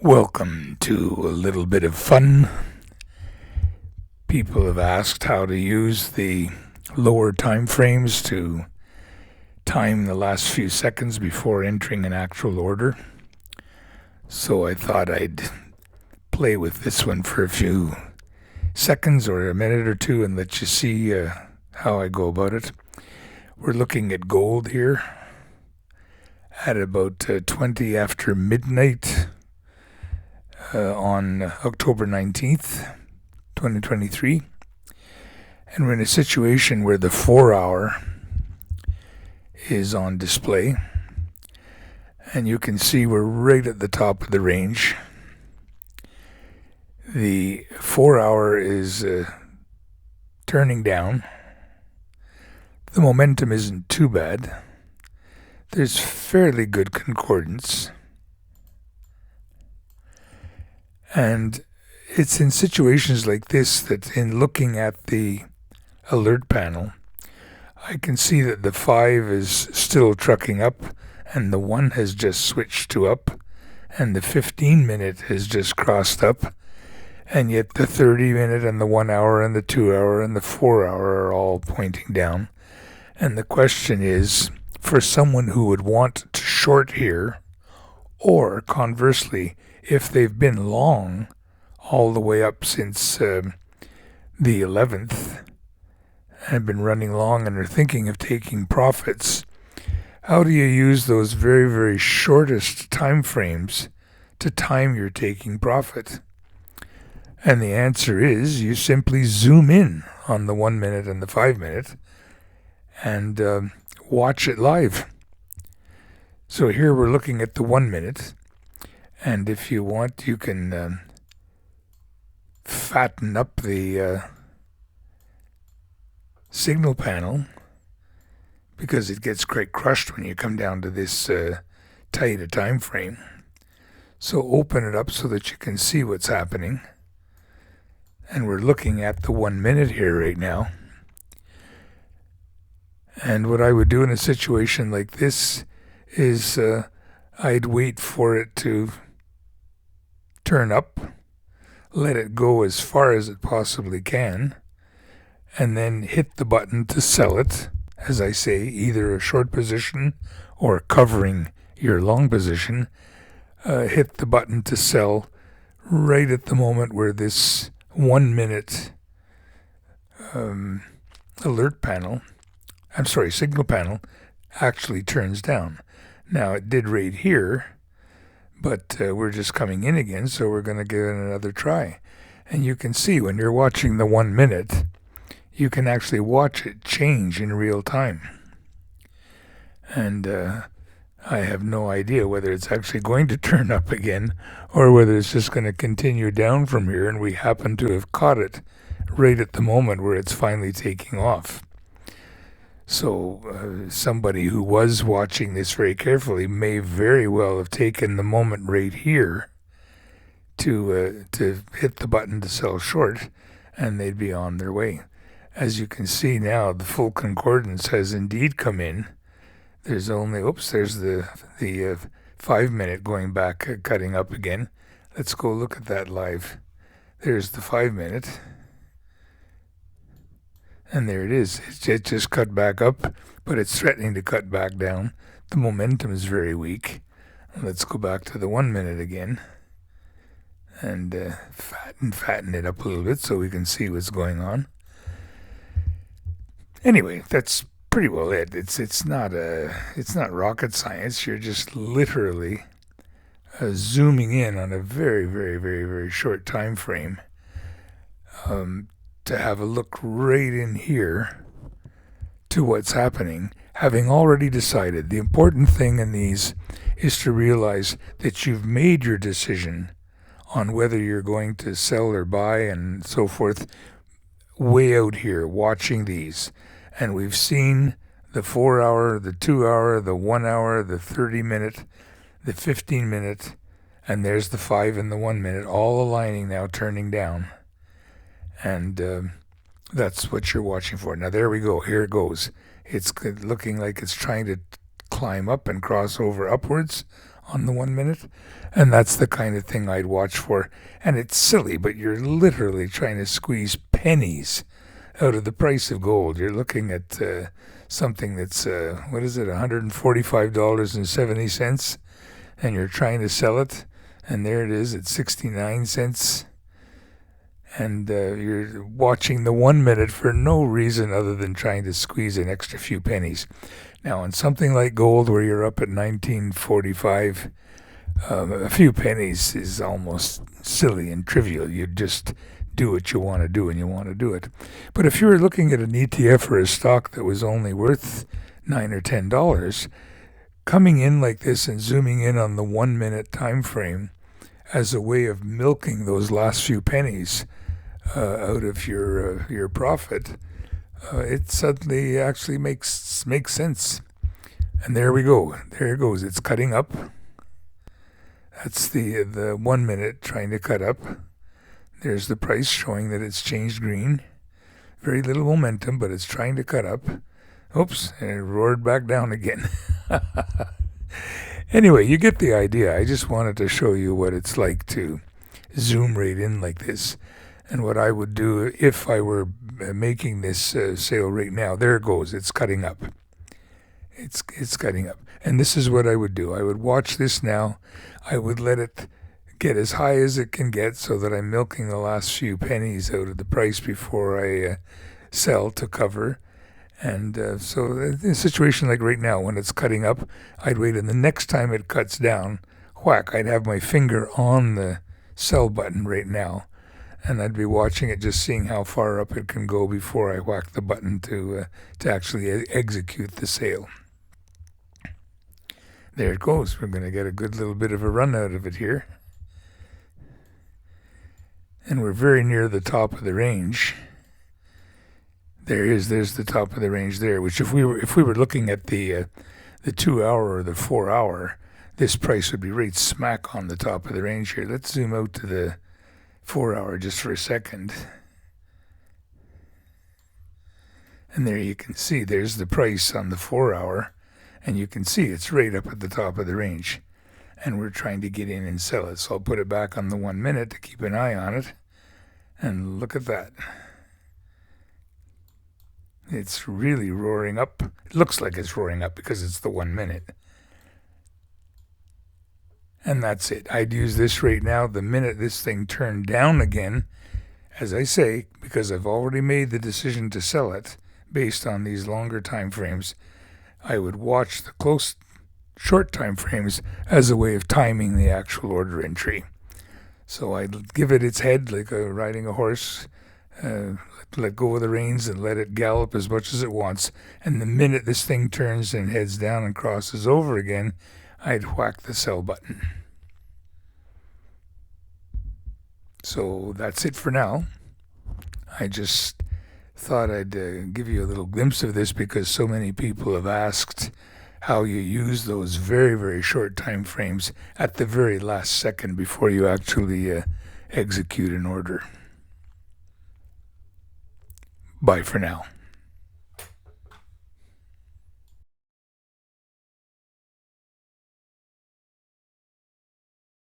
Welcome to a little bit of fun. People have asked how to use the lower time frames to time the last few seconds before entering an actual order. So I thought I'd play with this one for a few seconds or a minute or two and let you see how I go about it. We're looking at gold here at about 20 after midnight on October 19th, 2023. And we're in a situation where the 4-hour is on display. And you can see we're right at the top of the range. The 4-hour is turning down. The momentum isn't too bad. There's fairly good concordance. And it's in situations like this that in looking at the alert panel, I can see that the 5 is still trucking up and the 1 has just switched to up and the 15-minute has just crossed up, and yet the 30-minute and the 1 hour and the 2 hour and the 4 hour are all pointing down. And the question is, for someone who would want to short here, or conversely, if they've been long all the way up since the 11th and have been running long and are thinking of taking profits, how do you use those very, very shortest time frames to time your taking profit? And the answer is you simply zoom in on the 1 minute and the 5 minute and watch it live. So here we're looking at the 1 minute. And if you want, you can fatten up the signal panel, because it gets quite crushed when you come down to this tight a time frame. So open it up so that you can see what's happening. And we're looking at the 1 minute here right now. And what I would do in a situation like this is I'd wait for it to turn up, let it go as far as it possibly can, and then hit the button to sell it, as I say, either a short position or covering your long position. Hit the button to sell right at the moment where this 1 minute signal panel actually turns down. Now it did right here, but we're just coming in again, so we're going to give it another try. And you can see when you're watching the 1 minute, you can actually watch it change in real time. And I have no idea whether it's actually going to turn up again or whether it's just going to continue down from here, and we happen to have caught it right at the moment where it's finally taking off. So somebody who was watching this very carefully may very well have taken the moment right here to hit the button to sell short, and they'd be on their way. As you can see now, the full concordance has indeed come in. There's only, there's the 5 minute going back, cutting up again. Let's go look at that live. There's the 5 minute. And there it is. It just cut back up, but it's threatening to cut back down. The momentum is very weak. Let's go back to the 1 minute again and fatten it up a little bit so we can see what's going on. Anyway, that's pretty well it. It's not rocket science. You're just literally zooming in on a very, very, very, very short time frame. To have a look right in here to what's happening, having already decided. The important thing in these is to realize that you've made your decision on whether you're going to sell or buy and so forth way out here watching these. And we've seen the 4 hour, the 2 hour, the 1 hour, the 30 minute, the 15 minute, and there's the 5 and the 1 minute all aligning now, turning down. And that's what you're watching for. Now there we go. Here it goes. It's looking like it's trying to climb up and cross over upwards on the 1 minute. And that's the kind of thing I'd watch for. And it's silly, but you're literally trying to squeeze pennies out of the price of gold. You're looking at something that's, what is it, $145.70, and you're trying to sell it, and there it is at 69 cents. And you're watching the 1 minute for no reason other than trying to squeeze an extra few pennies. Now, on something like gold, where you're up at 1945, a few pennies is almost silly and trivial. You just do what you want to do, and you want to do it. But if you were looking at an ETF or a stock that was only worth $9 or $10, coming in like this and zooming in on the 1 minute time frame as a way of milking those last few pennies out of your profit, it suddenly actually makes sense. And there we go. There it goes. It's cutting up. That's the 1 minute trying to cut up. There's the price showing that it's changed green. Very little momentum, but it's trying to cut up. Oops, and it roared back down again. Anyway, you get the idea. I just wanted to show you what it's like to zoom right in like this, and what I would do if I were making this sale right now. There it goes. It's cutting up. It's cutting up. And this is what I would do. I would watch this now. I would let it get as high as it can get so that I'm milking the last few pennies out of the price before I sell to cover. And so in a situation like right now, when it's cutting up, I'd wait, and the next time it cuts down, whack, I'd have my finger on the sell button right now, and I'd be watching it, just seeing how far up it can go before I whack the button to actually execute the sale. There it goes. We're going to get a good little bit of a run out of it here. And we're very near the top of the range. There's the top of the range there, which if we were looking at the 2 hour or the 4 hour, this price would be right smack on the top of the range here. Let's zoom out to the 4 hour just for a second. And there you can see there's the price on the 4 hour, and you can see it's right up at the top of the range. And we're trying to get in and sell it. So I'll put it back on the 1 minute to keep an eye on it. And look at that. It's really roaring up. It looks like it's roaring up because it's the 1 minute. And that's it. I'd use this right now. The minute this thing turned down again, as I say, because I've already made the decision to sell it based on these longer time frames, I would watch the short time frames as a way of timing the actual order entry. So I'd give it its head like riding a horse, let go of the reins and let it gallop as much as it wants. And the minute this thing turns and heads down and crosses over again, I'd whack the sell button. So that's it for now. I just thought I'd give you a little glimpse of this because so many people have asked how you use those very, very short time frames at the very last second before you actually execute an order. Bye for now.